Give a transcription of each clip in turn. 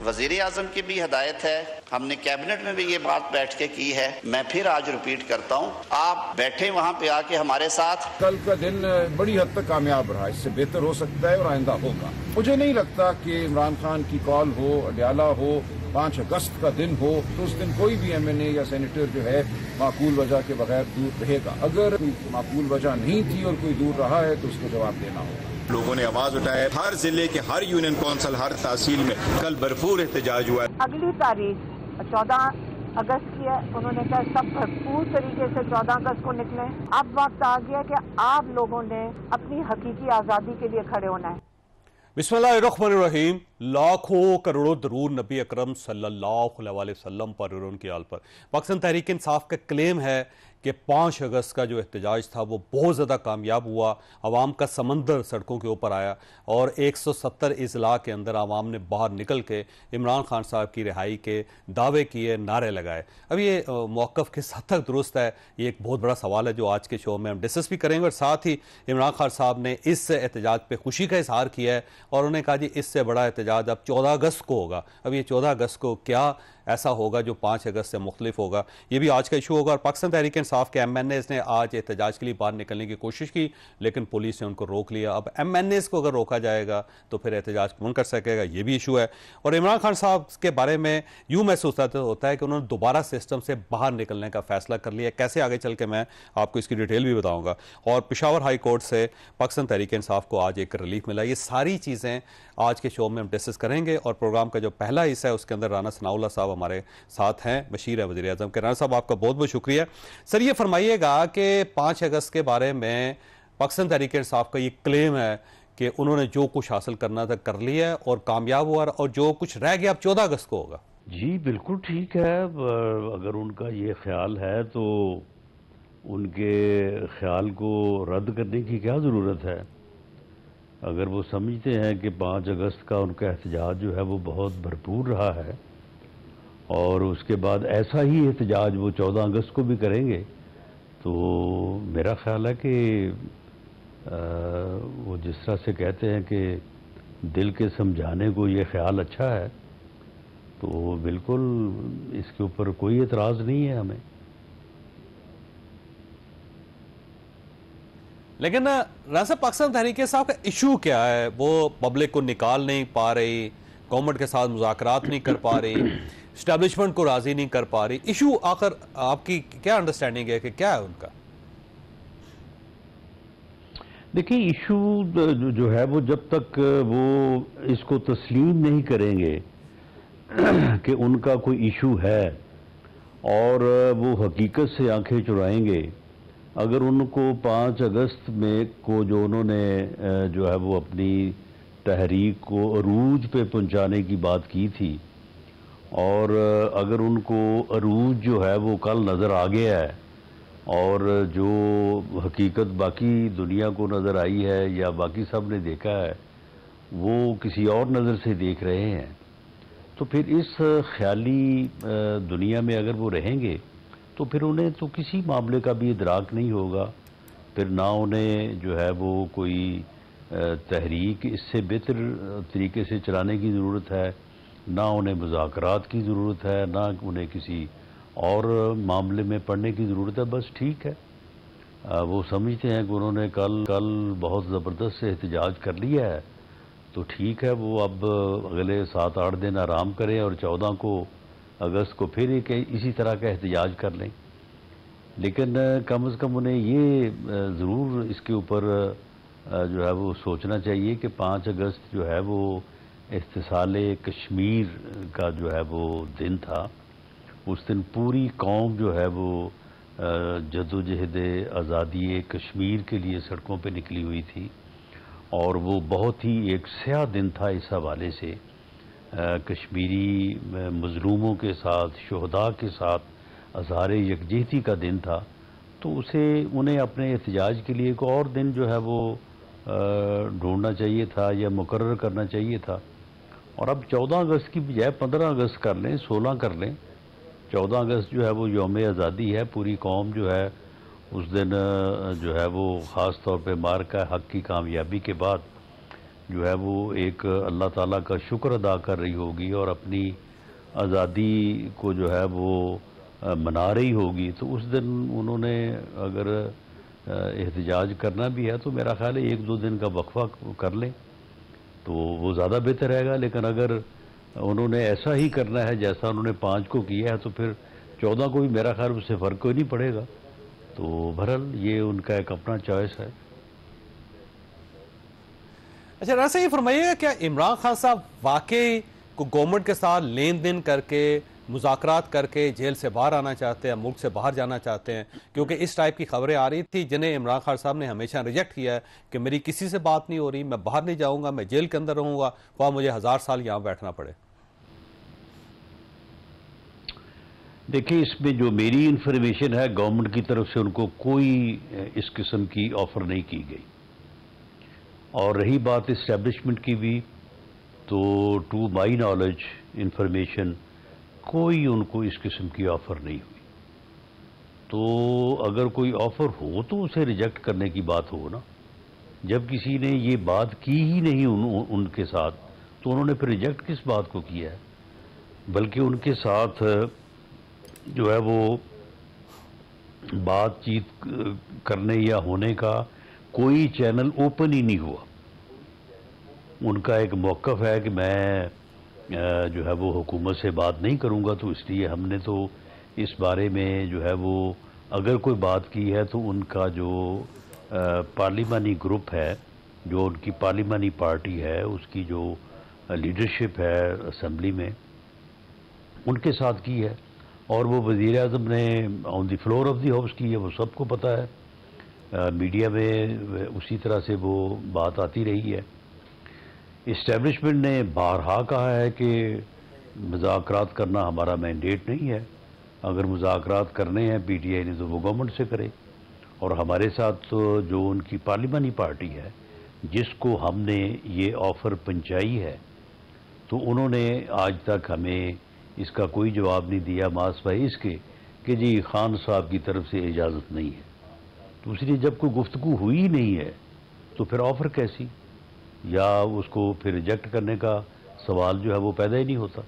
वज़ीर आज़म की भी हिदायत है, हमने कैबिनेट में भी ये बात बैठ के की है। मैं फिर आज रिपीट करता हूँ, आप बैठे वहाँ पे आके हमारे साथ। कल का दिन बड़ी हद तक कामयाब रहा, इससे बेहतर हो सकता है और आइंदा होगा। मुझे नहीं लगता कि इमरान खान की कॉल हो, अडयाला हो, 5 अगस्त का दिन हो तो उस दिन कोई भी MNA या सेनेटर जो है माकूल वजह के बगैर दूर रहेगा। अगर कोई माकूल वजह नहीं थी और कोई दूर रहा है तो उसको जवाब देना होगा। लोगों ने आवाज उठाया, हर जिले के हर यूनियन काउंसिल, हर तहसील में कल भरपूर एहतजाज हुआ। अगली तारीख 14 अगस्त की है, उन्होंने कहा सब भरपूर तरीके से 14 अगस्त को निकले। अब वक्त आ गया कि आप लोगों ने अपनी हकीकी आज़ादी के लिए खड़े होना है। बिस्मिल्लाहिर्रहमानिर्रहीम। लाखों करोड़ों दरूद नबी अकरम सल्लल्लाहु अलैहि वसल्लम पर और उनकी आल पर। पाकिस्तान तहरीक इंसाफ का क्लेम है कि 5 अगस्त का जो एहतजाज था वो बहुत ज़्यादा कामयाब हुआ। आवाम का समंदर सड़कों के ऊपर आया और 170 अजला के अंदर आवाम ने बाहर निकल के इमरान खान साहब की रिहाई के दावे किए, नारे लगाए। अब ये मौक़िफ़ किस हद तक दुरुस्त है, ये एक बहुत बड़ा सवाल है जो आज के शो में हम डिस्कस भी करेंगे। और साथ ही इमरान खान साहब ने इस एहतजाज पर खुशी का इजहार किया है और उन्होंने कहा जी इससे बड़ा एहतजाज अब 14 अगस्त को होगा। अब ये 14 अगस्त को क्या ऐसा होगा जो 5 अगस्त से मुख्तलिफ होगा, ये भी आज का इशू होगा। और पाकिस्तान तहरीक इंसाफ के MNAs ने आज एहतजाज के लिए बाहर निकलने की कोशिश की लेकिन पुलिस ने उनको रोक लिया। अब MNAs को अगर रोका जाएगा तो फिर एहतजाज कौन कर सकेगा, ये भी इशू है। और इमरान खान साहब के बारे में यूँ महसूस होता है कि उन्होंने दोबारा सिस्टम से बाहर निकलने का फैसला कर लिया। कैसे आगे चल के मैं आपको इसकी डिटेल भी बताऊँगा। और पेशावर हाई कोर्ट से पाकिस्तान तहरीक इंसाफ को आज एक रिलीफ मिला। ये सारी चीज़ें आज के शो में हम डिस्कस करेंगे। और प्रोग्राम का जो पहला हिस्सा है उसके अंदर राना सनाउल्लाह साहब हमारे साथ हैं, बशीर है वज़ीर आज़म के। राना साहब आपका बहुत बहुत शुक्रिया। सर ये फरमाइएगा कि 5 अगस्त के बारे में पाकिस्तान तहरीक इंसाफ का ये क्लेम है कि उन्होंने जो कुछ हासिल करना था कर लिया है और कामयाब हुआ और जो कुछ रह गया अब 14 अगस्त को होगा। जी बिल्कुल ठीक है। अगर उनका ये ख्याल है तो उनके ख्याल को रद्द करने की क्या ज़रूरत है। अगर वो समझते हैं कि 5 अगस्त का उनका एहतजाज जो है वो बहुत भरपूर रहा है और उसके बाद ऐसा ही एहतजाज वो 14 अगस्त को भी करेंगे तो मेरा ख्याल है कि वो जिस तरह से कहते हैं कि दिल के समझाने को ये ख्याल अच्छा है तो बिल्कुल इसके ऊपर कोई एतराज़ नहीं है हमें। लेकिन राना पाकिस्तान तहरीक साहब का इशू क्या है, वो पब्लिक को निकाल नहीं पा रही, गवर्नमेंट के साथ मुज़ाकरात नहीं कर पा रही, इस्टेब्लिशमेंट को राजी नहीं कर पा रही। इशू आखिर आपकी क्या अंडरस्टैंडिंग है कि क्या है उनका? देखिए इशू जो है वो जब तक वो इसको तस्लीम नहीं करेंगे कि उनका कोई इशू है और वो हकीकत से आंखें चुराएंगे। अगर उनको 5 अगस्त में को जो उन्होंने जो है वो अपनी तहरीक को अरूज पे पहुंचाने की बात की थी और अगर उनको अरूज जो है वो कल नज़र आ गया है और जो हकीकत बाकी दुनिया को नज़र आई है या बाकी सब ने देखा है वो किसी और नज़र से देख रहे हैं तो फिर इस ख्याली दुनिया में अगर वो रहेंगे तो फिर उन्हें तो किसी मामले का भी इदराक नहीं होगा। फिर ना उन्हें जो है वो कोई तहरीक इससे बेहतर तरीके से चलाने की ज़रूरत है, ना उन्हें मुज़ाकरात की ज़रूरत है, ना उन्हें किसी और मामले में पढ़ने की ज़रूरत है। बस ठीक है, वो समझते हैं कि उन्होंने कल बहुत ज़बरदस्त से एहतजाज कर लिया है तो ठीक है, वो अब अगले 7-8 दिन आराम करें और 14 को अगस्त को फिर इसी तरह का एहतजाज कर लें। लेकिन कम से कम उन्हें ये ज़रूर इसके ऊपर जो है वो सोचना चाहिए कि 5 अगस्त जो है वो इस्तिसाले कश्मीर का जो है वो दिन था। उस दिन पूरी कौम जो है वो जद्दोजहद आज़ादी कश्मीर के लिए सड़कों पे निकली हुई थी और वो बहुत ही एक स्याह दिन था इस हवाले से। कश्मीरी मज़लूमों के साथ, शुहदा के साथ अज़हार यकजहती का दिन था तो उन्हें अपने एहतजाज के लिए एक और दिन जो है वो ढूंढना चाहिए था या मुकर्रर करना चाहिए था। और अब 14 अगस्त की बजाय 15 अगस्त कर लें, 16 कर लें। 14 अगस्त जो है वो यौम आज़ादी है, पूरी कौम जो है उस दिन जो है वो ख़ास तौर पे मार्का हक़ की कामयाबी के बाद जो है वो एक अल्लाह ताला का शुक्र अदा कर रही होगी और अपनी आज़ादी को जो है वो मना रही होगी, तो उस दिन उन्होंने अगर एहतजाज करना भी है तो मेरा ख्याल है 1-2 दिन का वक्फा कर लें तो वो ज़्यादा बेहतर रहेगा। लेकिन अगर उन्होंने ऐसा ही करना है जैसा उन्होंने 5 को किया है तो फिर 14 को भी मेरा ख्याल उससे फ़र्क कोई नहीं पड़ेगा। तो बहरहाल ये उनका एक अपना चॉइस है। अच्छा, राना साहब ये फरमाइएगा, क्या इमरान खान साहब वाकई को गवर्नमेंट के साथ लेन देन करके मुज़ाकरात करके जेल से बाहर आना चाहते हैं, मुल्क से बाहर जाना चाहते हैं? क्योंकि इस टाइप की खबरें आ रही थी जिन्हें इमरान खान साहब ने हमेशा रिजेक्ट किया है कि मेरी किसी से बात नहीं हो रही, मैं बाहर नहीं जाऊंगा, मैं जेल के अंदर रहूंगा, वहां मुझे 1000 साल यहां बैठना पड़े। देखिए, इसमें जो मेरी इंफॉर्मेशन है, गवर्नमेंट की तरफ से उनको कोई इस किस्म की ऑफर नहीं की गई। और रही बात इस्टेब्लिशमेंट की भी, तो टू माई नॉलेज इंफॉर्मेशन कोई उनको इस किस्म की ऑफर नहीं हुई। तो अगर कोई ऑफर हो तो उसे रिजेक्ट करने की बात हो ना। जब किसी ने ये बात की ही नहीं उनके साथ, तो उन्होंने फिर रिजेक्ट किस बात को किया है? बल्कि उनके साथ जो है वो बातचीत करने या होने का कोई चैनल ओपन ही नहीं हुआ। उनका एक मौक़िफ़ है कि मैं जो है वो हुकूमत से बात नहीं करूंगा, तो इसलिए हमने तो इस बारे में जो है वो अगर कोई बात की है तो उनका जो पार्लिमानी ग्रुप है, जो उनकी पार्लिमानी पार्टी है, उसकी जो लीडरशिप है असेंबली में, उनके साथ की है। और वो वज़ीर आज़म ने on the floor of the house की है, वो सबको पता है। मीडिया में उसी तरह से वो बात आती रही है। इस्टेब्लिशमेंट ने बारहा कहा है कि मुज़ाकरात करना हमारा मैंडेट नहीं है। अगर मुज़ाकरात करने हैं पीटीआई ने तो वो गवर्नमेंट से करे। और हमारे साथ तो जो उनकी पार्लिमानी पार्टी है, जिसको हमने ये ऑफ़र पहुंचाई है, तो उन्होंने आज तक हमें इसका कोई जवाब नहीं दिया, मासवाए इसके कि जी खान साहब की तरफ से इजाज़त नहीं है। दूसरी, जब कोई गुफ्तगू हुई ही नहीं है तो फिर ऑफ़र कैसी, या उसको फिर रिजेक्ट करने का सवाल जो है वो पैदा ही नहीं होता।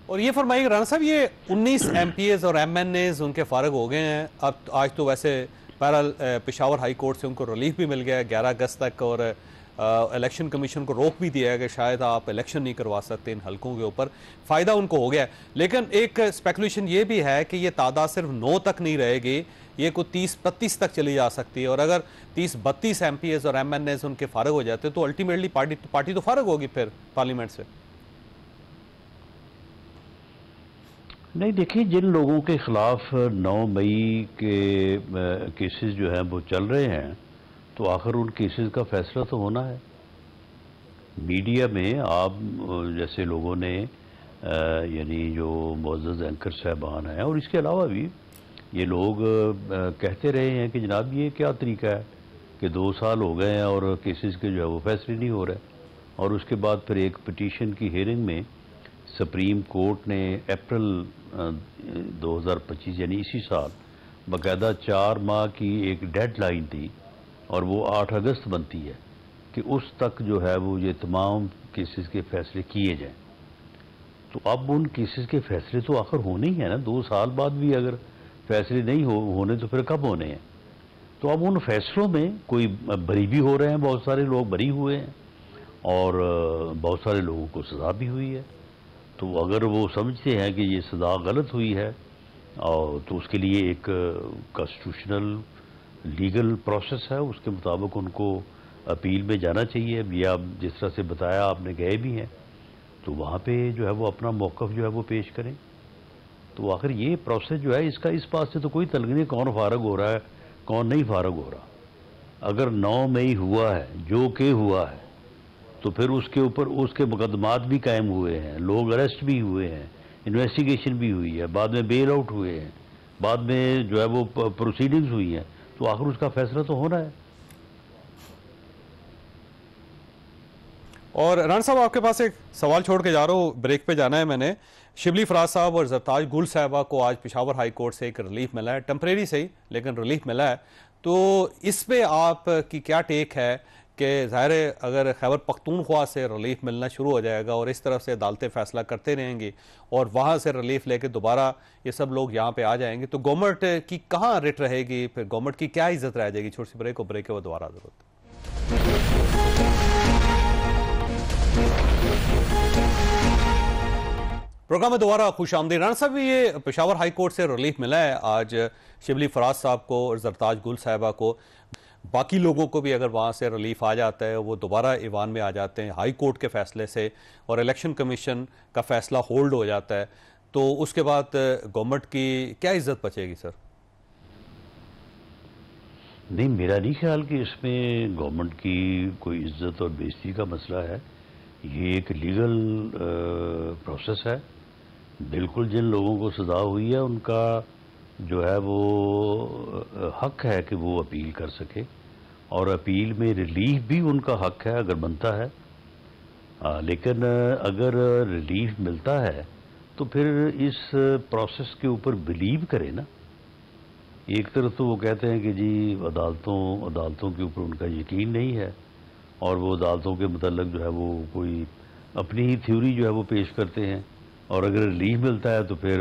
और ये फरमाइए राना साहब, ये 19 MPs और MNAs उनके फारग हो गए हैं। अब आज तो वैसे बहरहाल पेशावर हाई कोर्ट से उनको रिलीफ भी मिल गया है 11 अगस्त तक, और इलेक्शन कमीशन को रोक भी दिया है कि शायद आप इलेक्शन नहीं करवा सकते इन हलकों के ऊपर। फ़ायदा उनको हो गया है। लेकिन एक स्पेकुलेशन ये भी है कि ये तादाद सिर्फ 9 तक नहीं रहेगी, ये को 30-32 तक चली जा सकती है। और अगर 30-32 MPs और MNAs उनके फारग हो जाते तो अल्टीमेटली पार्टी तो फारग होगी फिर पार्लियामेंट से। नहीं, देखिए, जिन लोगों के खिलाफ 9 मई के केसेस जो हैं वो चल रहे हैं, तो आखिर उन केसेस का फैसला तो होना है। मीडिया में आप जैसे लोगों ने यानी जो मुअज़्ज़ज़ एंकर साहबान हैं, और इसके अलावा भी ये लोग कहते रहे हैं कि जनाब ये क्या तरीका है कि 2 साल हो गए हैं और केसेस के जो है वो फैसले नहीं हो रहे। और उसके बाद फिर एक पिटीशन की हियरिंग में सुप्रीम कोर्ट ने अप्रैल 2025 यानी इसी साल बाकायदा 4 माह की एक डेडलाइन थी, और वो 8 अगस्त बनती है कि उस तक जो है वो ये तमाम केसेस के फैसले किए जाएं। तो अब उन केसेस के फैसले तो आखिर होने ही है ना। 2 साल बाद भी अगर फैसले नहीं होने तो फिर कब होने हैं? तो अब उन फैसलों में कोई बरी भी हो रहे हैं, बहुत सारे लोग बरी हुए हैं, और बहुत सारे लोगों को सज़ा भी हुई है। तो अगर वो समझते हैं कि ये सज़ा गलत हुई है, और तो उसके लिए एक कॉन्स्टिट्यूशनल लीगल प्रोसेस है, उसके मुताबिक उनको अपील में जाना चाहिए। या जिस तरह से बताया आपने गए भी हैं, तो वहाँ पे जो है वो अपना मौक़िफ़ जो है वो पेश करें। तो आखिर ये प्रोसेस जो है, इसका इस बात से तो कोई तलग नहीं कौन फारग हो रहा है कौन नहीं फारग हो रहा। अगर 9 मई हुआ है जो कि हुआ है, तो फिर उसके ऊपर उसके मुकदमात भी कायम हुए हैं, लोग अरेस्ट भी हुए हैं, इन्वेस्टिगेशन भी हुई है, बाद में बेल आउट हुए हैं, बाद में जो है वो प्रोसीडिंग्स हुई हैं, तो आखिर उसका फैसला तो होना है। और राना साहब, आपके पास एक सवाल छोड़ के जा रहा हूँ, ब्रेक पे जाना है मैंने। शिबली फराज साहब और ज़रताज गुल साहबा को आज पेशावर हाई कोर्ट से एक रिलीफ मिला है, टेम्परेरी सही लेकिन रिलीफ मिला है। तो इस पे आप की क्या टेक है कि ज़ाहिर है अगर खैबर पख्तूनख्वा से रिलीफ मिलना शुरू हो जाएगा और इस तरफ से अदालतें फैसला करते रहेंगी और वहाँ से रिलीफ लेके दोबारा ये सब लोग यहाँ पे आ जाएंगे, तो गवर्नमेंट की कहाँ रिट रहेगी, फिर गवर्नमेंट की क्या इज्जत रह जाएगी। छोटी सी ब्रेक के वो दोबारा जरूरत। प्रोग्राम में दोबारा खुश आमदीद। राणा साहब, ये पेशावर हाई कोर्ट से रिलीफ मिला है आज शिबली फराज साहब को और जरताज गुल साहिबा को, बाकी लोगों को भी अगर वहाँ से रिलीफ आ जाता है वो दोबारा ईवान में आ जाते हैं हाई कोर्ट के फैसले से और इलेक्शन कमीशन का फैसला होल्ड हो जाता है, तो उसके बाद गवर्नमेंट की क्या इज्जत बचेगी सर? नहीं, मेरा नहीं ख्याल कि इसमें गवर्नमेंट की कोई इज्जत और बेइज्जती का मसला है। ये एक लीगल प्रोसेस है। बिल्कुल जिन लोगों को सजा हुई है उनका जो है वो हक है कि वो अपील कर सके, और अपील में रिलीफ भी उनका हक है अगर बनता है। लेकिन अगर रिलीफ मिलता है तो फिर इस प्रोसेस के ऊपर बिलीव करें ना। एक तरफ तो वो कहते हैं कि जी अदालतों के ऊपर उनका यकीन नहीं है और वो अदालतों के मुतल्लिक जो है वो कोई अपनी ही थ्योरी जो है वो पेश करते हैं, और अगर रिलीफ मिलता है तो फिर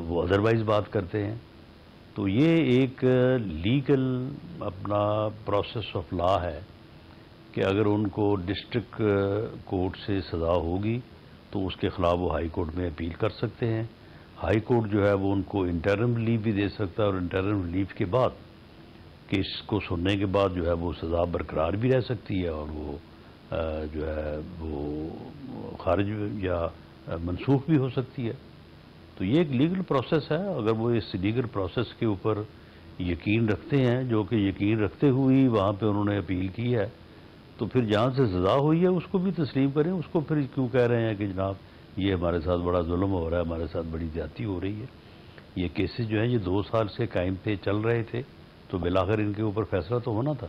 वो अदरवाइज बात करते हैं। तो ये एक लीगल अपना प्रोसेस ऑफ लॉ है कि अगर उनको डिस्ट्रिक्ट कोर्ट से सज़ा होगी तो उसके ख़िलाफ़ वो हाई कोर्ट में अपील कर सकते हैं। हाई कोर्ट जो है वो उनको इंटरिम रिलीफ भी दे सकता है, और इंटरिम रिलीफ के बाद केस को सुनने के बाद जो है वो सज़ा बरकरार भी रह सकती है और वो जो है वो खारिज या मनसूख भी हो सकती है। तो ये एक लीगल प्रोसेस है। अगर वो इस लीगल प्रोसेस के ऊपर यकीन रखते हैं, जो कि यकीन रखते हुए वहाँ पे उन्होंने अपील की है, तो फिर जहाँ से सज़ा हुई है उसको भी तस्लीम करें। उसको फिर क्यों कह रहे हैं कि जनाब ये हमारे साथ बड़ा जुल्म हो रहा है, हमारे साथ बड़ी ज्यादती हो रही है। ये केसेस जो हैं ये 2 साल से कायम थे, चल रहे थे, तो बिलाखिर इनके ऊपर फैसला तो होना था।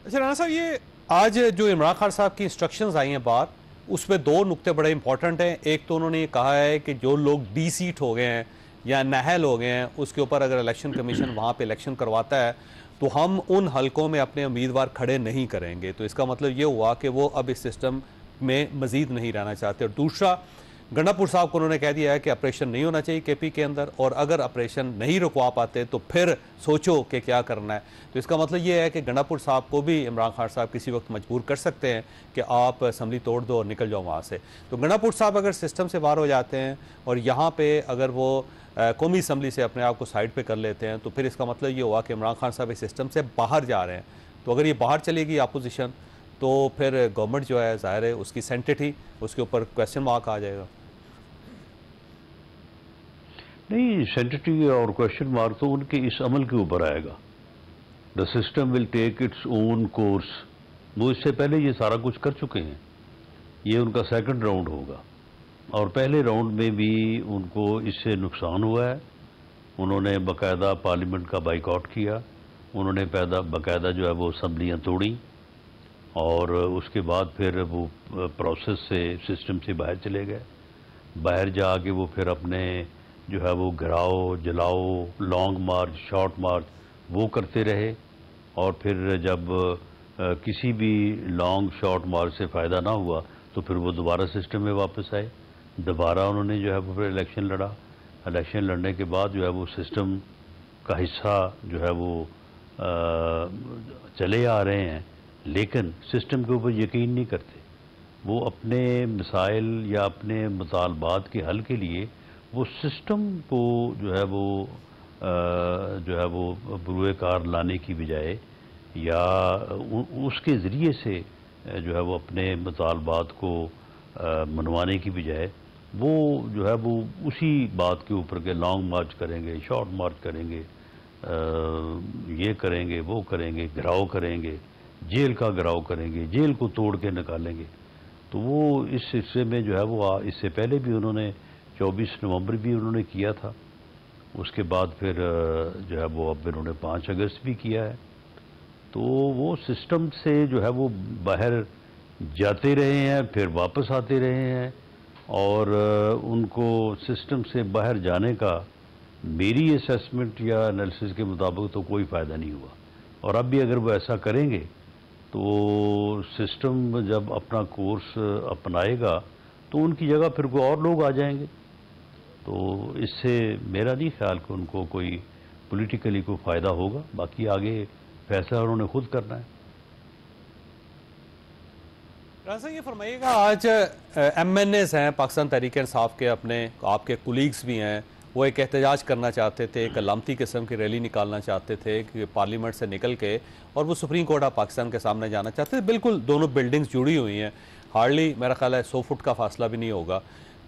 अच्छा राणा साहब, ये आज जो इमरान खान साहब की इंस्ट्रक्शंस आई हैं बाहर, उसमें 2 नुक्ते बड़े इंपॉर्टेंट हैं। एक तो उन्होंने ये कहा है कि जो लोग डी-सीट हो गए हैं या नाहल हो गए हैं उसके ऊपर अगर इलेक्शन कमीशन वहाँ पे इलेक्शन करवाता है तो हम उन हलकों में अपने उम्मीदवार खड़े नहीं करेंगे। तो इसका मतलब ये हुआ कि वो अब इस सिस्टम में मजीद नहीं रहना चाहते। और दूसरा, गंडापुर साहब को उन्होंने कह दिया है कि ऑपरेशन नहीं होना चाहिए केपी के अंदर, और अगर ऑपरेशन नहीं रुकवा पाते तो फिर सोचो कि क्या करना है। तो इसका मतलब ये है कि गंडापुर साहब को भी इमरान खान साहब किसी वक्त मजबूर कर सकते हैं कि आप असम्बली तोड़ दो और निकल जाओ वहाँ से। तो गंडापुर साहब अगर सिस्टम से बाहर हो जाते हैं और यहाँ पे अगर वो कौमी असम्बली से अपने आप को साइड पे कर लेते हैं तो फिर इसका मतलब ये हुआ कि इमरान खान साहब इस सिस्टम से बाहर जा रहे हैं। तो अगर ये बाहर चलेगी अपोजिशन तो फिर गवर्नमेंट जो है ज़ाहिर है उसकी सेंटिटी, उसके ऊपर क्वेश्चन मार्क आ जाएगा। नहीं, सेंटिटी और क्वेश्चन मार्क तो उनके इस अमल के ऊपर आएगा। The system will take its own course. वो इससे पहले ये सारा कुछ कर चुके हैं। ये उनका सेकंड राउंड होगा, और पहले राउंड में भी उनको इससे नुकसान हुआ है। उन्होंने बाकायदा पार्लियामेंट का बाइकआउट किया, उन्होंने बाकायदा जो है वो असम्बलियाँ तोड़ी, और उसके बाद फिर वो प्रोसेस से सिस्टम से बाहर चले गए। बाहर जाके वो फिर अपने जो है वो गिराओ जलाओ, लॉन्ग मार्च, शॉर्ट मार्च वो करते रहे, और फिर जब किसी भी लॉन्ग शॉर्ट मार्च से फ़ायदा ना हुआ तो फिर वो दोबारा सिस्टम में वापस आए। दोबारा उन्होंने जो है वो फिर इलेक्शन लड़ा। इलेक्शन लड़ने के बाद जो है वो सिस्टम का हिस्सा जो है वो चले आ रहे हैं, लेकिन सिस्टम के ऊपर यकीन नहीं करते। वो अपने मसाइल या अपने मुतालबात के हल के लिए वो सिस्टम को जो है वो बुरुए कार लाने की बजाय या उसके ज़रिए से जो है वो अपने मुतालबात को मनवाने की बजाय वो जो है वो उसी बात के ऊपर के लॉन्ग मार्च करेंगे, शॉर्ट मार्च करेंगे, ये करेंगे, वो करेंगे, घिराव करेंगे, जेल का घिराव करेंगे, जेल को तोड़ के निकालेंगे। तो वो इस हिस्से में जो है वो इससे पहले भी उन्होंने 24 नवंबर भी उन्होंने किया था। उसके बाद फिर जो है वो अब इन्होंने 5 अगस्त भी किया है। तो वो सिस्टम से जो है वो बाहर जाते रहे हैं, फिर वापस आते रहे हैं, और उनको सिस्टम से बाहर जाने का मेरी असेसमेंट या एनालिसिस के मुताबिक तो कोई फ़ायदा नहीं हुआ। और अब भी अगर वो ऐसा करेंगे तो सिस्टम जब अपना कोर्स अपनाएगा तो उनकी जगह फिर कोई और लोग आ जाएंगे। तो इससे मेरा नहीं ख्याल कि उनको कोई पॉलिटिकली कोई फ़ायदा होगा। बाकी आगे फैसला उन्होंने खुद करना है। राजा ये फरमाइएगा, आज MNAs हैं पाकिस्तान तहरीक इंसाफ के, अपने आपके कुलीग्स भी हैं, वो एक एहतजाज करना चाहते थे, एक अलामती किस्म की रैली निकालना चाहते थे कि पार्लियामेंट से निकल के और वो सुप्रीम कोर्ट ऑफ पाकिस्तान के सामने जाना चाहते थे। बिल्कुल दोनों बिल्डिंग्स जुड़ी हुई हैं, हार्डली मेरा ख्याल है 100 फुट का फासला भी नहीं होगा।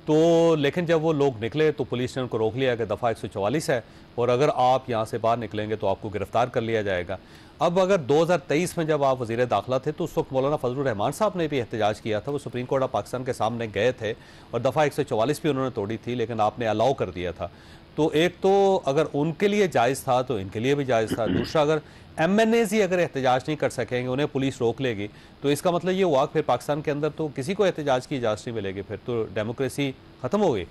तो लेकिन जब वो लोग निकले तो पुलिस ने उनको रोक लिया कि दफ़ा 144 है और अगर आप यहाँ से बाहर निकलेंगे तो आपको गिरफ्तार कर लिया जाएगा। अब अगर 2023 में जब आप वज़ीर दाखिला थे तो उस वक्त मौलाना फजलुर रहमान साहब ने भी एहतजाज किया था, वो सुप्रीम कोर्ट ऑफ पाकिस्तान के सामने गए थे और दफ़ा 144 भी उन्होंने तोड़ी थी, लेकिन आपने अलाउ कर दिया था। तो एक तो अगर उनके लिए जायज़ था तो इनके लिए भी जायज़ था। दूसरा, अगर MNAs ही अगर एहतजाज नहीं कर सकेंगे, उन्हें पुलिस रोक लेगी, तो इसका मतलब ये हुआ फिर पाकिस्तान के अंदर तो किसी को एहतजाज की इजाज़त नहीं मिलेगी, फिर तो डेमोक्रेसी ख़त्म हो गई।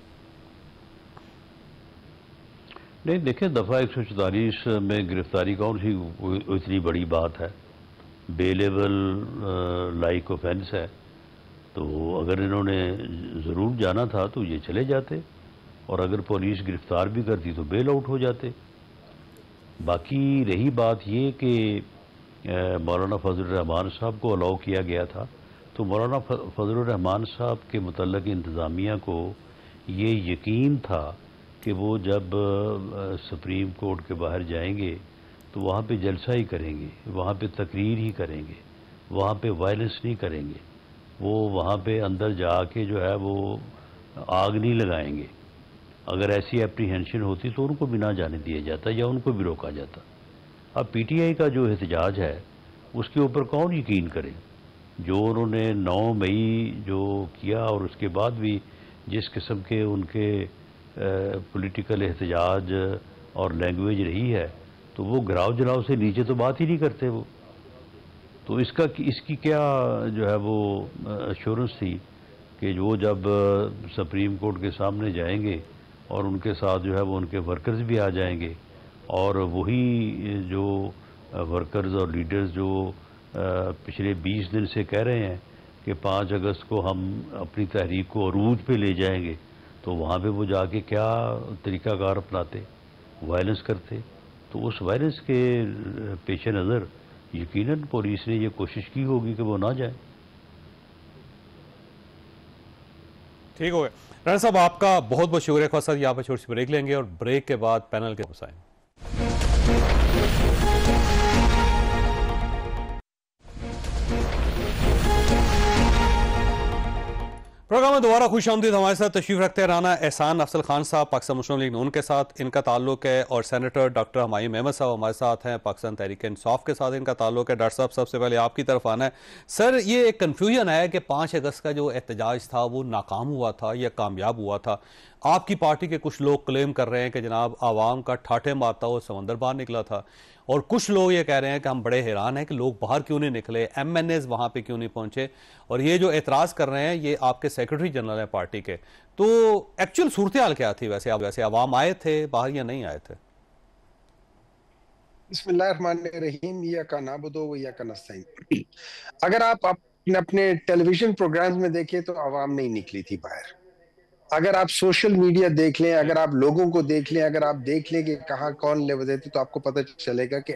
नहीं, देखिए, दफ़ा 144 में गिरफ्तारी कौन सी इतनी बड़ी बात है? बेलेबल लाइक ऑफेंस है। तो अगर इन्होंने ज़रूर जाना था तो ये चले जाते, और अगर पुलिस गिरफ्तार भी करती तो बेल आउट हो जाते। बाकी रही बात ये कि मौलाना फजलुर रहमान साहब को अलाउ किया गया था, तो मौलाना फजलुर रहमान साहब के मुतल्लिक़ इंतज़ामिया को ये यकीन था कि वो जब सुप्रीम कोर्ट के बाहर जाएंगे तो वहाँ पे जलसा ही करेंगे, वहाँ पे तकरीर ही करेंगे, वहाँ पे वायलेंस नहीं करेंगे, वो वहाँ पे अंदर जाके जो है वो आग नहीं लगाएंगे। अगर ऐसी एप्रीहेंशन होती तो उनको भी ना जाने दिया जाता या उनको भी रोका जाता। अब PTI का जो एहतजाज है उसके ऊपर कौन यकीन करे? जो उन्होंने 9 मई जो किया और उसके बाद भी जिस किस्म के उनके पॉलिटिकल एहतजाज और लैंग्वेज रही है, तो वो गिराव जलाव से नीचे तो बात ही नहीं करते वो। तो इसकी क्या जो है वो एश्योरेंस थी कि वो जब सुप्रीम कोर्ट के सामने जाएंगे और उनके साथ जो है वो उनके वर्कर्स भी आ जाएंगे, और वही जो वर्कर्स और लीडर्स जो पिछले 20 दिन से कह रहे हैं कि 5 अगस्त को हम अपनी तहरीक को अरूज पे ले जाएंगे, तो वहाँ पे वो जाके क्या तरीक़ाकार अपनाते, वायलेंस करते। तो उस वायलेंस के पेश नज़र यकीनन पुलिस ने ये कोशिश की होगी कि वो ना जाए। ठीक हो गया राणा साहब, आपका बहुत बहुत शुक्रिया। खास साथ यहाँ पर छोटी सी ब्रेक लेंगे और ब्रेक के बाद पैनल के हुसैन। प्रोग्राम में दोबारा खुश आमदीद। हमारे साथ तशरीफ रखते हैं राना एहसान अफजल खान साहब, पाकिस्तान मुस्लिम लीग नून के साथ इनका ताल्लुक है, और सेनेटर डॉक्टर हुमायूं अहमद साहब हमारे साथ हैं, पाकिस्तान तहरीक इंसाफ के साथ इनका ताल्लुक है। डॉक्टर साहब, सबसे पहले आपकी तरफ आना है। सर, ये एक कन्फ्यूजन है कि 5 अगस्त का जो एहतजाज था वो नाकाम हुआ था या कामयाब हुआ था। आपकी पार्टी के कुछ लोग क्लेम कर रहे हैं कि जनाब आवाम का ठाठे मारता हुआ समंदर बाहर निकला था, और कुछ लोग ये कह रहे हैं कि हम बड़े हैरान हैं कि लोग बाहर क्यों नहीं निकले, MNAs वहां पे क्यों नहीं पहुंचे। और ये जो एतराज़ कर रहे हैं ये आपके सेक्रेटरी जनरल हैं पार्टी के। तो एक्चुअल सूरत हाल क्या थी? वैसे आवाम आए थे बाहर या नहीं आए थे? बिस्मिल्लाहिर्रहमानिर्रहीम, इय्याका नअबुदु व इय्याका नस्तईन। अगर आप अपने टेलीविजन प्रोग्राम्स में देखें तो आवाम नहीं निकली थी बाहर। अगर आप सोशल मीडिया देख लें, अगर आप लोगों को देख लें, अगर आप देख लें कि कहाँ कौन ले बजे थे, तो आपको पता चलेगा कि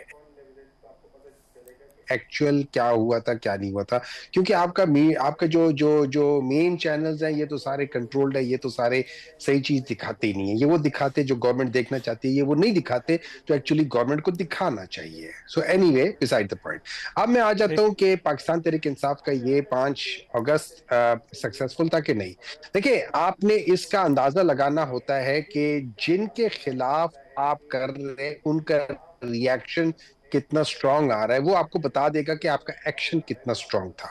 एक्चुअल क्या हुआ था क्या नहीं हुआ था। क्योंकि आपका जो जो जो मेन चैनल्स हैं ये तो सारे कंट्रोल्ड है, ये तो सारे सही चीज दिखाते ही नहीं है। ये वो दिखाते जो गवर्नमेंट देखना चाहती है, ये वो नहीं दिखाते जो एक्चुअली गवर्नमेंट को दिखाना चाहिए। So anyway, beside the point, अब मैं आ जाता हूँ कि पाकिस्तान तहरीक इंसाफ का ये 5 अगस्त सक्सेसफुल था कि नहीं। देखिए, आपने इसका अंदाजा लगाना होता है कि जिनके खिलाफ आप कर रहे हैं उनका रिएक्शन कितना स्ट्रांग आ रहा है, वो आपको बता देगा कि आपका एक्शन कितना स्ट्रांग था।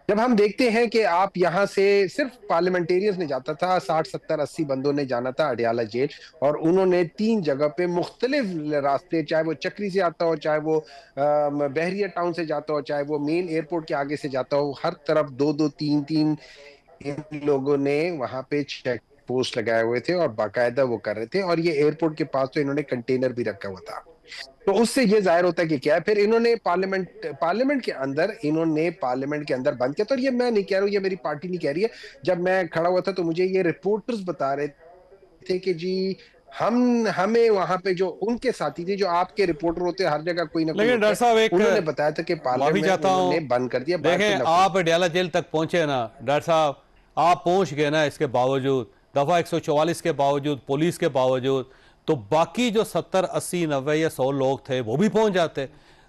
जब हम देखते हैं कि आप यहाँ से सिर्फ पार्लियामेंटेरियंस ने जाता था, 60, 70, 80 बंदों ने जाना था अडियाला जेल, और उन्होंने 3 जगह पे मुख्तलिफ रास्ते, चाहे वो चक्री से आता हो, चाहे वो बहरिया टाउन से जाता हो, चाहे वो मेन एयरपोर्ट के आगे से जाता हो, हर तरफ 2-2, 3-3 इन लोगों ने वहां पे चेक पोस्ट लगाए हुए थे और बाकायदा वो कर रहे थे, और ये एयरपोर्ट के पास तो इन्होंने कंटेनर भी रखा हुआ था। तो उससे ये जाहिर होता है कि क्या है, फिर इन्होंने पार्लियामेंट के अंदर बंद किया। तो ये मैं नहीं कह रहा हूँ, ये मेरी पार्टी नहीं कह रही है। जब मैं खड़ा हुआ था तो मुझे ये रिपोर्टर्स बता रहे थे कि जी हमें वहां पे जो उनके साथी थे, जो आपके रिपोर्टर होते हैं हर जगह कोई ना कोई, लेकिन डॉक्टर साहब एक उन्होंने बताया था कि पार्लियामेंट ने बंद कर दिया। देखें, आप अडयाला जेल तक पहुंचे ना डॉक्टर साहब, आप पहुंच गए ना, इसके बावजूद दफा 144 के बावजूद, पुलिस के बावजूद, तो बाकी जो 70, 80, 90 या 100 लोग थे वो भी पहुंच जाते।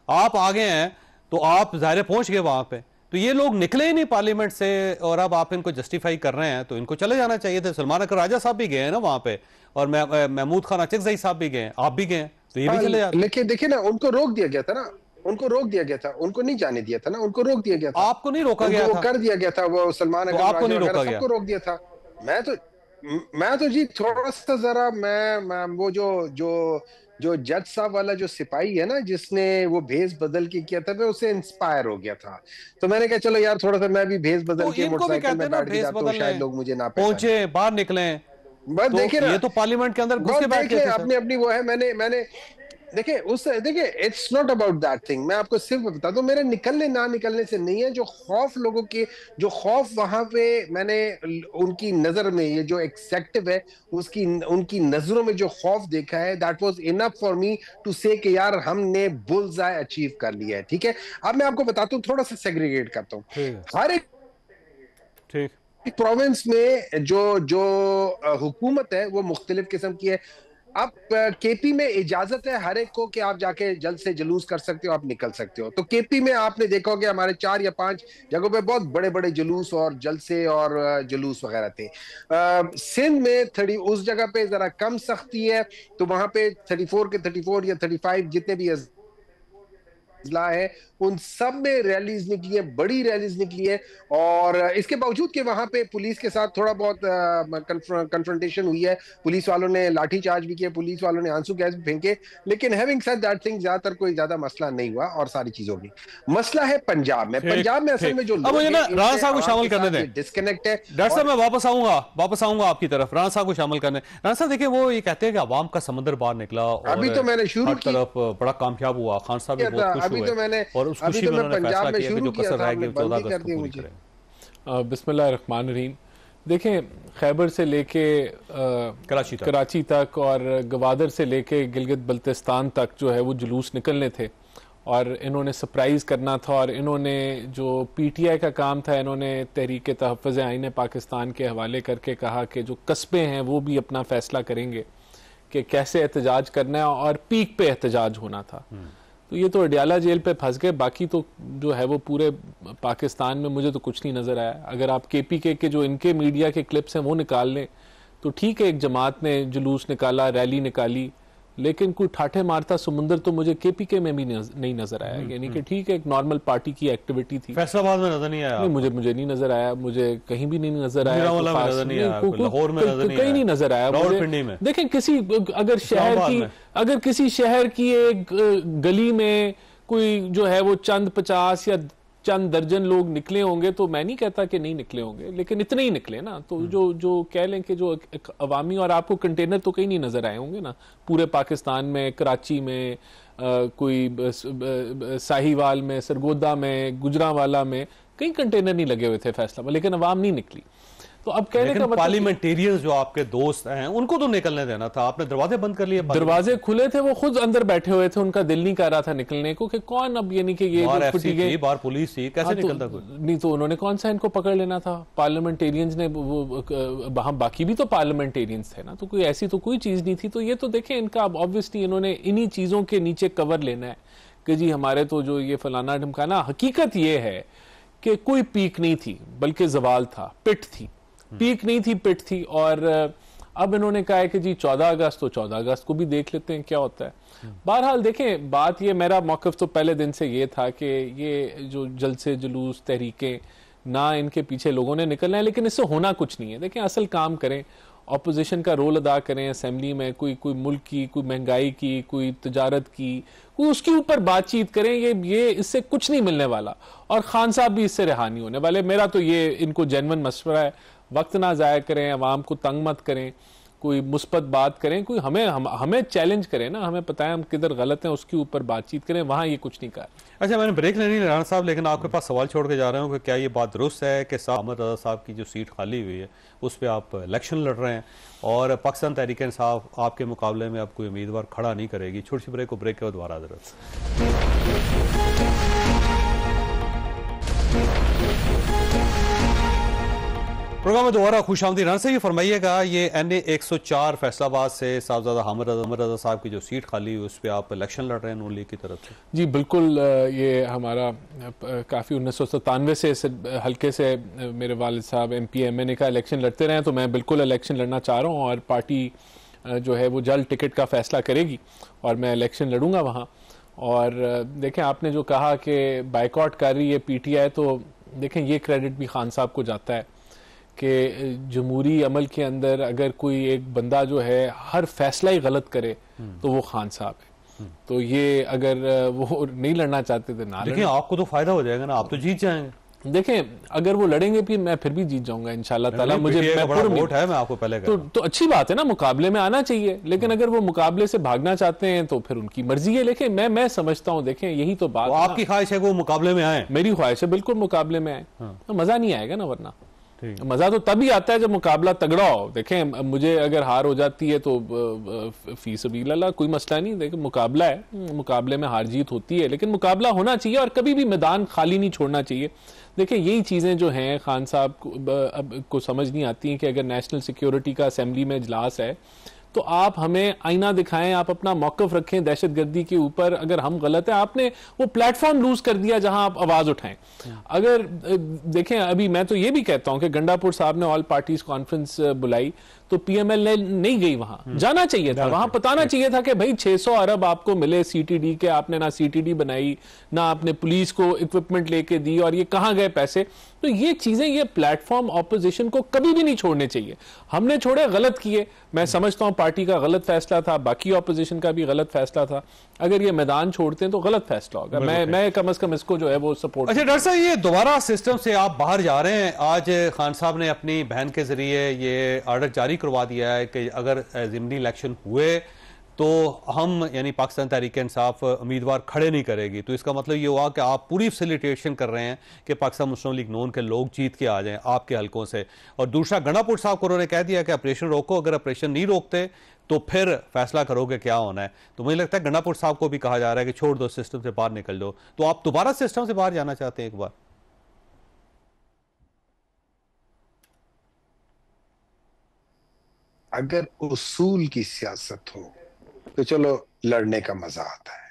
आप आगे हैं तो आप ज़ाहिर पहुंच गए वहां पे, तो ये लोग निकले ही नहीं पार्लियामेंट से, और अब आप इनको जस्टिफाई कर रहे हैं, तो इनको चले जाना चाहिए थे। सलमान अकर राजा साहब भी गए हैं ना वहां पे, और महमूद खान अचकज़ई साहब भी गए, आप भी गए, तो ये भी चले जाते। लेकिन देखिए ना, उनको रोक दिया गया था ना, उनको नहीं जाने दिया था ना, उनको रोक दिया गया था। आपको नहीं रोका गया था? कर दिया गया था वो सलमान अकर आपको नहीं रोका गया? सबको रोक दिया था। मैं तो जी थोड़ा सा जरा मैं वो जो जज साहब वाला जो सिपाही है ना, जिसने वो भेस बदल के किया था, मैं उससे इंस्पायर हो गया था। तो मैंने कहा चलो यार थोड़ा सा मैं भी भेस बदल के मोटरसाइकिल में बैठ गया तो शायद लोग मुझे ना पहुंचे, बाहर निकले। बस देखिए ना, ये तो पार्लियामेंट के अंदर घुस के बैठ गए, अपनी वो है। मैंने देखिए it's not about that thing. मैं आपको सिर्फ बता दूं, मेरे निकलने ना निकलने से नहीं है। जो खौफ लोगों के, जो खौफ वहां पे मैंने उनकी नजर में, ये जो एग्जेक्टिव है उनकी नजरों में जो खौफ देखा है, that was enough for me to say कि यार हमने बुल्स आई अचीव कर लिया है। ठीक है, अब मैं आपको बताता हूँ, थोड़ा सा सेग्रीगेट करता हूँ। हर एक प्रोविंस में जो हुकूमत है वो मुख्तलिफ किस्म की है। अब केपी में इजाजत है हर एक को कि आप जाके जल्द से जुलूस कर सकते हो, आप निकल सकते हो। तो केपी में आपने देखा होगा हमारे 4 या 5 जगहों पे बहुत बड़े बड़े जुलूस और जलसे और जुलूस वगैरह थे। सिंध में 30 उस जगह पे जरा कम सख्ती है, तो वहां पे 34 के 34 या 35 जितने भी अजला है उन सब में रैलीज निकली है, बड़ी रैलीज निकली है। और इसके बावजूद कि वहां पे पुलिस के साथ थोड़ा बहुत कन्फ्रंटेशन हुई है, पुलिस वालों ने लाठी चार्ज भी किया, पुलिस वालों ने आंसू गैस भी फेंके, लेकिन हैविंग सेड दैट थिंग ज्यादातर कोई ज्यादा मसला नहीं हुआ। और सारी चीजों की मसला है पंजाब में असल में जो मुझे ना राणा साहब को शामिल करने दें, डिस्कनेक्ट है। डॉक्टर साहब मैं वापस आऊंगा आपकी तरफ, राणा साहब को शामिल करने। राणा साहब देखिए, वो ये कहते हैं कि अवाम का समंदर बाहर निकला और अभी तो मैंने शुरू की तरफ बड़ा कामयाब हुआ, खान साहब भी बहुत खुश हुए, और उस खुशी में उन्होंने फैसला किया कि जो कसर रह गई 14 अगस्त को पूरी करें। बिस्मिल्लाहिर्रहमानिर्रहीम। देखें, खैबर से लेके कराची तक और गवादर से लेके गिलगित बल्तिस्तान तक जो है वो जुलूस निकलने थे, और इन्होंने सरप्राइज करना था। और इन्होंने जो पीटीआई का काम था, इन्होंने तहरीक तहफ़्फ़ुज़ आईन पाकिस्तान के हवाले करके कहा कि जो कस्बे हैं वो भी अपना फैसला करेंगे कि कैसे एहतजाज करना है, और पीक पे एहतजाज होना था। तो ये तो अडयाला जेल पे फंस गए, बाकी तो जो है वो पूरे पाकिस्तान में मुझे तो कुछ नहीं नजर आया। अगर आप केपीके के जो इनके मीडिया के क्लिप्स हैं वो निकाल लें तो ठीक है, एक जमात ने जुलूस निकाला, रैली निकाली, लेकिन कोई ठाठे मारता समुंदर तो मुझे केपीके में भी नहीं नजर आया। यानी कि ठीक है, एक नॉर्मल पार्टी की एक्टिविटी थी। फैसलाबाद में नजर नहीं आया? नहीं, मुझे नहीं नजर आया, मुझे कहीं भी नहीं नजर आया, लाहौर में कहीं नहीं नजर आया। देखें, अगर किसी शहर की एक गली में कोई जो है वो चंद 50 या चंद दर्जन लोग निकले होंगे तो मैं नहीं कहता कि नहीं निकले होंगे, लेकिन इतने ही निकले ना। तो जो कह लें कि जो अवामी, और आपको कंटेनर तो कहीं नहीं नजर आए होंगे ना पूरे पाकिस्तान में, कराची में, कोई साहिवाल में, सरगोदा में, गुजरांवाला में कहीं कंटेनर नहीं लगे हुए थे फैसला में, लेकिन अवाम नहीं निकली। तो अब कहने का मतलब, पार्लियामेंटेरियंस जो आपके दोस्त हैं उनको तो निकलने देना था, आपने दरवाजे बंद कर लिए। दरवाजे खुले थे, वो खुद अंदर बैठे हुए थे, उनका दिल नहीं कर रहा था निकलने को कि कौन अब, यानी कि ये बाहर पुलिस थी, कैसे निकलता कोई? नहीं तो उन्होंने कौन सा इनको पकड़ लेना था? पार्लियामेंटेरियंस ने वहां बाकी भी तो पार्लियामेंटेरियंस थे ना, तो कोई ऐसी तो कोई चीज नहीं थी। तो ये तो देखें, इनका ऑब्वियसली इन्होंने इन्हीं चीजों के नीचे कवर लेना है कि जी हमारे तो जो ये फलाना ढमकाना। हकीकत ये है कि कोई पीक नहीं थी, बल्कि जवाल था, पिट थी। पीक नहीं थी, पिट थी। और अब इन्होंने कहा है कि जी 14 अगस्त, तो 14 अगस्त को भी देख लेते हैं क्या होता है। बहरहाल देखें, बात ये, मेरा मौक़िफ़ तो पहले दिन से ये था कि ये जो जलसे, जुलूस, तहरीकें, ना इनके पीछे लोगों ने निकलना है, लेकिन इससे होना कुछ नहीं है। देखें, असल काम करें, अपोजिशन का रोल अदा करें असेंबली में, कोई मुल्क की, कोई महंगाई की, कोई तजारत की, कोई उसके ऊपर बातचीत करें। ये इससे कुछ नहीं मिलने वाला, और खान साहब भी इससे रिहा नहीं होने वाले। मेरा तो ये इनको जेन्युइन मशवरा है। वक्त ना ज़ाया करें, अवाम को तंग मत करें, कोई मुस्बत बात करें, कोई हमें चैलेंज करें ना, हमें पता है हम किधर गलत हैं, उसके ऊपर बातचीत करें, वहाँ ये कुछ नहीं कहा। अच्छा, मैंने ब्रेक लेनी है राणा साहब, लेकिन आपके पास सवाल छोड़ के जा रहा हूँ कि क्या ये बात दुरुस्त है कि अहमद रजा साहब की जो सीट खाली हुई है उस पर आप इलेक्शन लड़ रहे हैं और पाकिस्तान तहरीक इंसाफ आपके मुकाबले में अब कोई उम्मीदवार खड़ा नहीं करेगी? छोटी सी ब्रेक को ब्रेक के बाद दोबारा जरूरत। प्रोग्राम में दोबारा खुशामदीद। राणा साहब ये फरमाइएगा, ये NA 104 फैसलाबाद से साहबजादा अहमद रजा साहब की जो सीट खाली हुई उस पर आप इलेक्शन लड़ रहे हैं नून लीग की तरफ से? जी बिल्कुल, ये हमारा काफ़ी 1997 से इस हल्के से मेरे वालिद साहब MP MNA का इलेक्शन लड़ते रहे, तो मैं बिल्कुल इलेक्शन लड़ना चाह रहा हूँ और पार्टी जो है वो जल्द टिकट का फैसला करेगी और मैं इलेक्शन लड़ूंगा वहाँ। और देखें, आपने जो कहा कि बाइकआउट कर रही है PTI, तो देखें ये क्रेडिट भी खान साहब को जाता है कि जमहूरी अमल के अंदर अगर कोई एक बंदा जो है हर फैसला ही गलत करे तो वो खान साहब है। तो ये अगर वो नहीं लड़ना चाहते थे ना, लेकिन आपको तो फायदा हो जाएगा ना, आप तो जीत जाएंगे। देखें, अगर वो लड़ेंगे भी मैं फिर भी जीत जाऊंगा इंशाल्लाह ताला। मुझे वोट है, मैं आपको पहले तो अच्छी बात है ना, मुकाबले में आना चाहिए। लेकिन अगर वो मुकाबले से भागना चाहते हैं तो फिर उनकी मर्जी है। लेकिन मैं समझता हूँ, देखें यही तो बात, आपकी ख्वाहिश है कि वो मुकाबले में आए? मेरी ख्वाहिश है बिल्कुल मुकाबले में आए, तो मजा नहीं आएगा ना, वरना मजा तो तभी आता है जब मुकाबला तगड़ा हो। देखें, मुझे अगर हार हो जाती है तो फी सबीलिल्लाह कोई मसला नहीं, देखें मुकाबला है, मुकाबले में हार जीत होती है, लेकिन मुकाबला होना चाहिए और कभी भी मैदान खाली नहीं छोड़ना चाहिए। देखिए, यही चीज़ें जो हैं खान साहब को समझ नहीं आती हैं कि अगर नेशनल सिक्योरिटी का असेंबली में इजलास है तो आप हमें आईना दिखाएं, आप अपना मौकफ रखें दहशतगर्दी के ऊपर। अगर हम गलत है, आपने वो प्लेटफॉर्म लूज कर दिया जहां आप आवाज उठाएं। अगर देखें, अभी मैं तो ये भी कहता हूं कि गंडापुर साहब ने ऑल पार्टीज कॉन्फ्रेंस बुलाई तो PML नहीं गई, वहां जाना चाहिए था, वहां बताना चाहिए था कि भाई 600 अरब आपको मिले CTD के, आपने ना CTD बनाई, ना आपने पुलिस को इक्विपमेंट लेके दी, और ये कहां गए पैसे। तो ये चीजें, ये प्लेटफॉर्म ऑपोजिशन को कभी भी नहीं छोड़ने चाहिए। हमने छोड़े, गलत किए, मैं समझता हूं पार्टी का गलत फैसला था, बाकी ऑपोजिशन का भी गलत फैसला था। अगर ये मैदान छोड़ते हैं तो गलत फैसला होगा। मैं कम से कम इसको जो है वो सपोर्ट। अच्छा डॉक्टर साहब, ये दोबारा सिस्टम से आप बाहर जा रहे हैं। आज खान साहब ने अपनी बहन के जरिए ये ऑर्डर जारी करवा दिया है कि अगर ज़िमनी इलेक्शन हुए तो हम यानी पाकिस्तान तहरीक इंसाफ उम्मीदवार खड़े नहीं करेगी। तो इसका मतलब ये हुआ कि आप पूरी फैसिलिटेशन कर रहे हैं कि पाकिस्तान मुस्लिम लीग नून के लोग जीत के आ जाएं आपके हलकों से। और दूसरा, गंडापुर साहब को उन्होंने कह दिया कि ऑपरेशन रोको, अगर ऑपरेशन नहीं रोकते तो फिर फैसला करोगे क्या होना है। तो मुझे लगता है गंडापुर साहब को भी कहा जा रहा है कि छोड़ दो, सिस्टम से बाहर निकल दो। तो आप दोबारा सिस्टम से बाहर जाना चाहते हैं एक बार? अगर उसूल की सियासत हो तो चलो लड़ने का मजा आता है।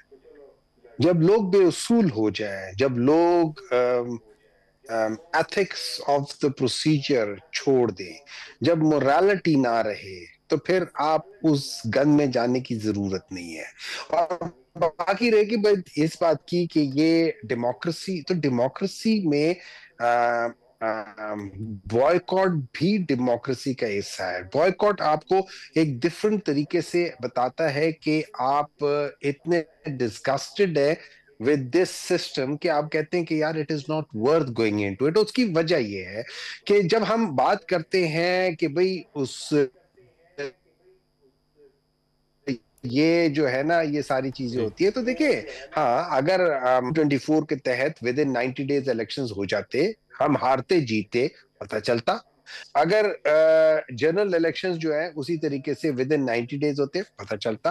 जब लोग बेउसूल हो जाए, जब लोग एथिक्स ऑफ द प्रोसीजर छोड़ दें, जब मोरालिटी ना रहे, तो फिर आप उस गन में जाने की जरूरत नहीं है। और बाकी रहेगी बात इस बात की कि ये डेमोक्रेसी, तो डेमोक्रेसी में बॉयकॉट भी डेमोक्रेसी का हिस्सा है। बॉयकॉट आपको एक डिफरेंट तरीके से बताता है कि आप इतने डिस्गस्टेड है विद दिस सिस्टम कि आप कहते हैं कि यार it is not worth going into it. उसकी वजह यह है कि जब हम बात करते हैं कि भाई उस ये जो है ना, ये सारी चीजें होती है, तो देखिए, हाँ, अगर 24 के तहत विद इन 90 डेज इलेक्शंस हो जाते, हम हारते जीते पता चलता। अगर जनरल इलेक्शंस जो है उसी तरीके से विद इन 90 डेज होते पता चलता।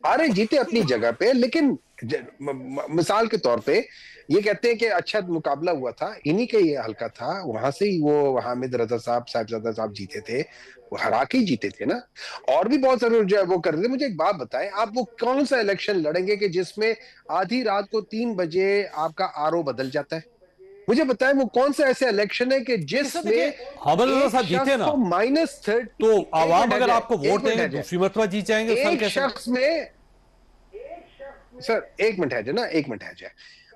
हारे जीते अपनी जगह पे, लेकिन मिसाल के तौर पे ये कहते हैं कि अच्छा मुकाबला हुआ था, इन्हीं का ये हल्का था, वहां से ही वो हामिद रजा साहब, साहिबजादा साहब जीते थे, वो हरा के जीते थे ना। और भी बहुत सारे जो है वो कर रहे थे। मुझे एक बात बताएं, आप वो कौन सा इलेक्शन लड़ेंगे कि जिसमें आधी रात को 3 बजे आपका RO बदल जाता है? मुझे बताएं वो कौन सा ऐसे इलेक्शन है कि जिसमें जीते ना -30, तो आवाम अगर आपको वोट देंगे दूसरी मरतबा जीत जाएंगे। एक शख्स में, सर एक मिनट है ना, एक मिनट है जाए,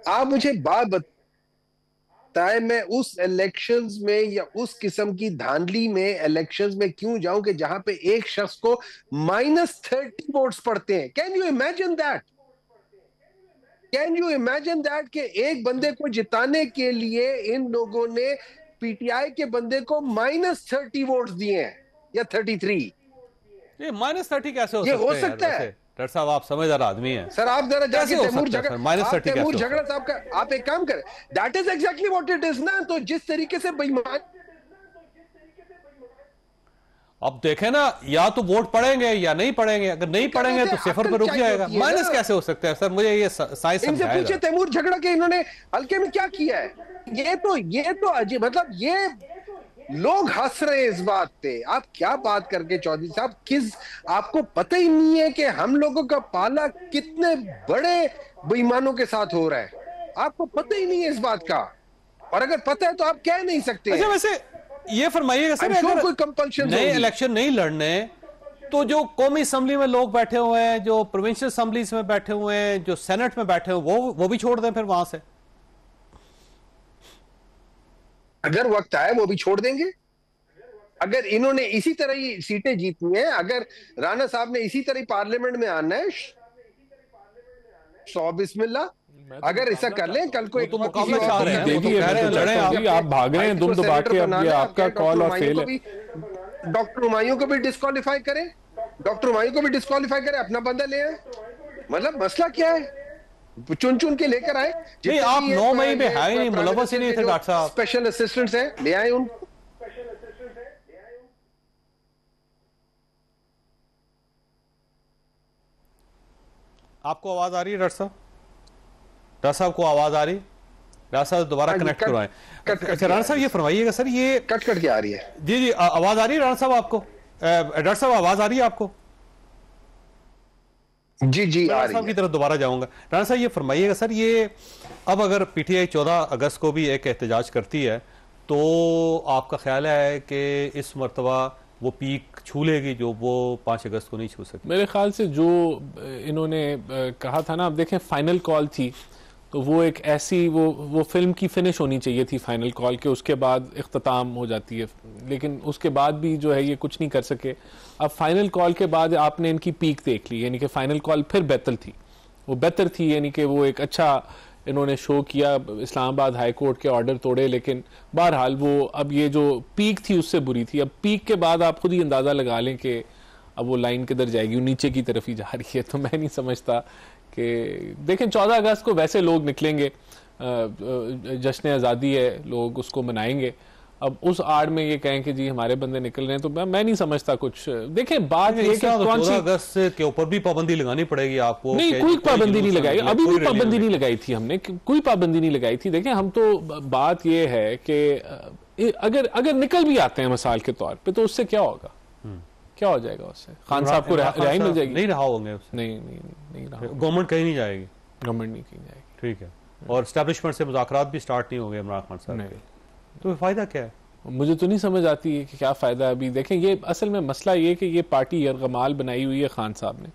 आप मुझे बात बताएं, मैं उस इलेक्शंस में या उस किस्म की धांधली में इलेक्शंस में क्यों जाऊं कि जहां पे एक शख्स को -30 वोट्स पड़ते हैं? Can you imagine that? Can you imagine that कि एक बंदे को जिताने के लिए इन लोगों ने पीटीआई के बंदे को -30 वोट्स दिए हैं या 33। ये -30 कैसे हो ये सकते हो हैं सकता है? डॉक्टर साहब आप समझदार आदमी हैं सर आप जरा जाके तैमूर झगड़ा साहब का आप एक काम करें, that is exactly what it is ना। तो जिस तरीके से बेईमान, अब देखें ना, या तो वोट पड़ेंगे या नहीं पड़ेंगे, अगर नहीं पड़ेंगे तो सिफर पे रुक जाएगा। माइनस कैसे हो सकता है सर, मुझे ये साइंस इनसे पूछे तैमूर झगड़ा के इन्होंने हल्के में क्या किया है। ये तो अजीब, मतलब ये लोग हंस रहे हैं इस बात पे। आप क्या बात करके चौधरी साहब, आपको पता ही नहीं है कि हम लोगों का पाला कितने बड़े बेईमानों के साथ हो रहा है। आपको पता ही नहीं है इस बात का, और अगर पता है तो आप कह नहीं सकते। अच्छा वैसे ये फरमाइएगा सर, अगर कोई कंपल्शन नए इलेक्शन नहीं लड़ने तो जो कौमी असेंबली में लोग बैठे हुए हैं, जो प्रोविंशियल असेंबलीज में बैठे हुए हैं, जो सेनेट में बैठे हुए, वो भी छोड़ दें फिर वहां से? अगर वक्त आए वो भी छोड़ देंगे। अगर इन्होंने इसी तरह ही सीटें जीतनी है, अगर राणा साहब ने इसी तरह पार्लियामेंट में आना है, 100 बिस्मिल्लाह, अगर ऐसा कर लें कल को एक आप भाग रहे हैं दुम दबा के, अब ये आपका कॉल और फेल है। डॉक्टर हुमायूं को भी डिस्क्वालीफाई करें, अपना बंदा ले आए। मतलब मसला क्या है, चुन चुन के लेकर आए। नहीं आप 9 मई में है ही नहीं, मुलव्वस ही नहीं थे डॉक्टर साहब। स्पेशल असिस्टेंट्स हैं, ले आए उनको। आपको आवाज आ रही है डॉक्टर साहब? डॉक्टर साहब को आवाज आ रही? डॉक्टर साहब दोबारा कनेक्ट करवाएं। अच्छा राणा साहब ये फरमाइएगा सर, ये कट के आ रही है। जी आवाज आ रही है राणा साहब आपको? डॉक्टर साहब आवाज आ रही है आपको? जी आ रही है। साहब की तरफ दोबारा जाऊंगा। राणा साहब ये फरमाइएगा सर, ये अब अगर पीटीआई 14 अगस्त को भी एक एहतजाज करती है तो आपका ख्याल है कि इस मरतबा वो पीक छू लेगी जो वो 5 अगस्त को नहीं छू सकी? मेरे ख्याल से जो इन्होंने कहा था ना, अब देखें फाइनल कॉल थी तो वो एक ऐसी वो फिल्म की फिनिश होनी चाहिए थी फाइनल कॉल के, उसके बाद इख्तिताम हो जाती है, लेकिन उसके बाद भी जो है ये कुछ नहीं कर सके। अब फाइनल कॉल के बाद आपने इनकी पीक देख ली, यानी कि फाइनल कॉल फिर बेहतर थी, वो बेहतर थी, यानी कि वो एक अच्छा इन्होंने शो किया, इस्लामाबाद हाई कोर्ट के ऑर्डर तोड़े, लेकिन बहरहाल वो अब ये जो पीक थी उससे बुरी थी। अब पीक के बाद आप खुद ही अंदाज़ा लगा लें कि अब वो लाइन किधर जाएगी, वो नीचे की तरफ ही जा रही है। तो मैं नहीं समझता कि देखें 14 अगस्त को वैसे लोग निकलेंगे, जश्न आज़ादी है, लोग उसको मनाएंगे। अब उस आड़ में ये कहें कि जी हमारे बंदे निकल रहे हैं, तो मैं नहीं समझता कुछ। देखें बात ये कि 14 अगस्त के ऊपर भी पाबंदी लगानी पड़ेगी आपको? नहीं, कोई पाबंदी नहीं लगाई, अभी भी पाबंदी नहीं लगाई थी हमने, कोई पाबंदी नहीं लगाई थी। देखें हम तो बात ये है कि अगर निकल भी आते हैं मिसाल के तौर पे, तो उससे क्या होगा, क्या हो जाएगा उससे? खान साहब को रिहाई मिल जाएगी? नहीं रहा होंगे, नहीं रहा, गवर्नमेंट कहीं नहीं जाएगी, गवर्नमेंट नहीं कहीं जाएगी। ठीक है, और एस्टैब्लिशमेंट से मुज़ाकरात भी स्टार्ट नहीं हो गए इमरान खान साहब के, तो फायदा क्या है? मुझे तो नहीं समझ आती है कि क्या फायदा। अभी देखें ये असल में मसला ये कि ये पार्टी यरगमाल बनाई हुई है खान साहब ने,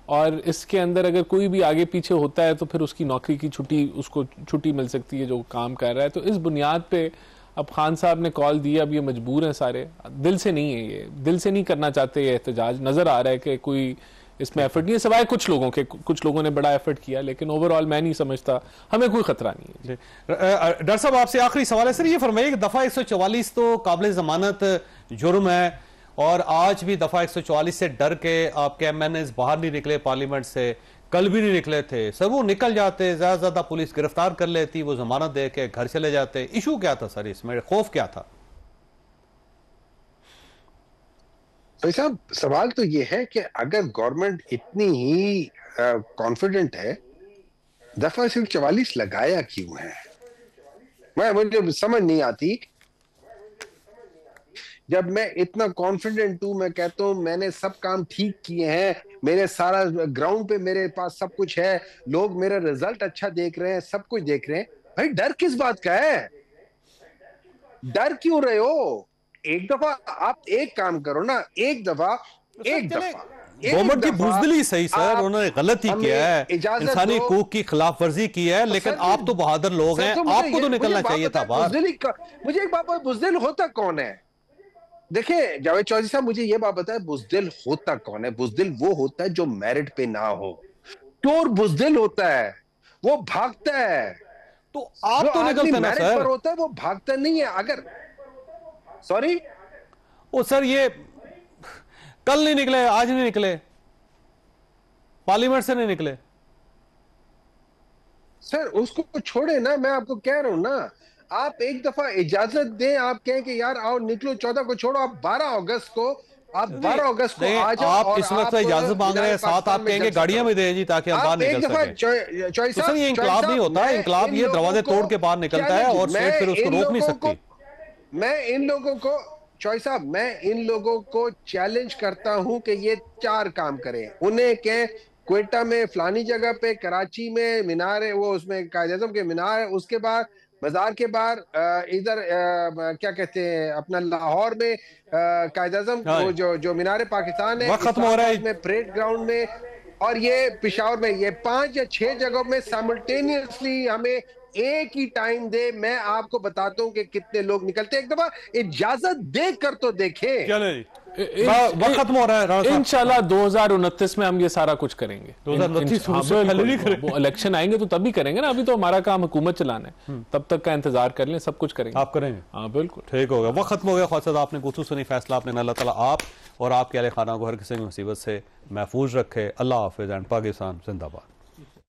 और इसके अंदर अगर कोई भी आगे पीछे होता है तो फिर उसकी नौकरी की छुट्टी, उसको छुट्टी मिल सकती है जो काम कर रहा है। तो इस बुनियाद पे अब खान साहब ने कॉल दिया, अब ये मजबूर हैं सारे, दिल से नहीं है, ये दिल से नहीं करना चाहते ये एहतजाज। नजर आ रहा है कि कोई इसमें एफर्ट नहीं है, सिवाय कुछ लोगों के, कुछ लोगों ने बड़ा एफर्ट किया, लेकिन ओवरऑल मैं नहीं समझता, हमें कोई खतरा नहीं है। डॉक्टर साहब आपसे आखिरी सवाल है सर, ये फरमाइए कि दफा 144 तो काबिल जमानत जुर्म है, और आज भी दफा 144 से डर के आपके एमएनएस बाहर नहीं निकले पार्लियामेंट से, कल भी नहीं निकले थे सर। वो निकल जाते, ज्यादा से ज्यादा पुलिस गिरफ्तार कर लेती, वो जमानत दे के घर चले जाते। इशू क्या था सर इसमें, खौफ क्या था? तो साहब सवाल तो ये है कि अगर गवर्नमेंट इतनी ही कॉन्फिडेंट है, दफा 144 लगाया क्यों है? मुझे समझ नहीं आती। जब मैं इतना कॉन्फिडेंट हूं, मैं कहता हूं मैंने सब काम ठीक किए हैं, मेरे सारा ग्राउंड पे मेरे पास सब कुछ है, लोग मेरा रिजल्ट अच्छा देख रहे हैं, सब कुछ देख रहे हैं, भाई डर किस बात का है? डर क्यों रहे हो? एक दफा आप एक काम करो ना, एक दफा गवर्नमेंट की बुजदिली सही सर, उन्होंने गलत ही किया है, इंसानी हकूक की खिलाफ वर्जी की है, लेकिन आप तो बहादुर लोग हैं, आपको तो निकलना चाहिए था बाहर। मुझे एक बात, बुजदिल होता कौन है? देखिए जावेद चौधरी साहब, मुझे ये बात बताए, बुजदिल होता कौन है? बुजदिल वो होता है जो मेरिट पे ना हो। चोर बुजदिल होता है, वो भागता है। तो आप तो निकलते ना सर, पर होता है वो भागता नहीं है। सॉरी, ओ सर, ये कल नहीं निकले, आज नहीं निकले, पार्लियामेंट से नहीं निकले सर, उसको छोड़े ना, मैं आपको कह रहा हूं ना, आप एक दफा इजाजत दें, आप कहें कि यार आओ निकलो, 14 को छोड़ो, आप 12 अगस्त को आ जाओ। आप इस वक्त इजाजत मांग रहे हैं, साथ आप कहेंगे गाड़ियां में दें जी ताकि हम बाहर निकल सकें। तो सर ये इंकलाब नहीं होता, इंकलाब ये दरवाजे तोड़ के बाहर निकलता है और स्टेट फिर उसको रोक नहीं सकती। मैं इन लोगों को चॉइस साहब, मैं इन लोगों को चैलेंज करता हूं कि ये 4 काम करें। उन्हें कह क्वेटा में फलानी जगह पे, कराची में मीनार है, वो उसमें कायद-ए-आज़म के मीनार है, उसके बाद मजार के बाहर इधर क्या कहते हैं अपना लाहौर में कायद-ए-आज़म जो मीनार पाकिस्तान है, खत्म हो रहा है में परेड ग्राउंड में, और ये पिशावर में, ये 5 या 6 जगहों में साइमल्टेनियसली हमें एक ही टाइम दे। मैं आपको बताता हूँ कि कितने लोग निकलते हैं। एक दफा इजाजत देख कर तो देखें। वक्त खत्म हो रहा है। इंशाल्लाह 2029 में हम ये सारा कुछ करेंगे। 2029 इलेक्शन आएंगे तो तभी करेंगे ना, अभी तो हमारा काम हुकूमत चलाना है, तब तक का इंतजार कर लें, सब कुछ करेंगे। आप करेंगे? हाँ बिल्कुल, ठीक हो गया, वक्त खत्म हो गया। ख्वाजा साहब, आपने गुफ्तगू सुनी, फैसला आपने। अल्लाह ताला आप और आपके अहले खाना को हर किसी मुसीबत से महफूज रखे। अल्लाह हाफिज़ एंड पाकिस्तान जिंदाबाद।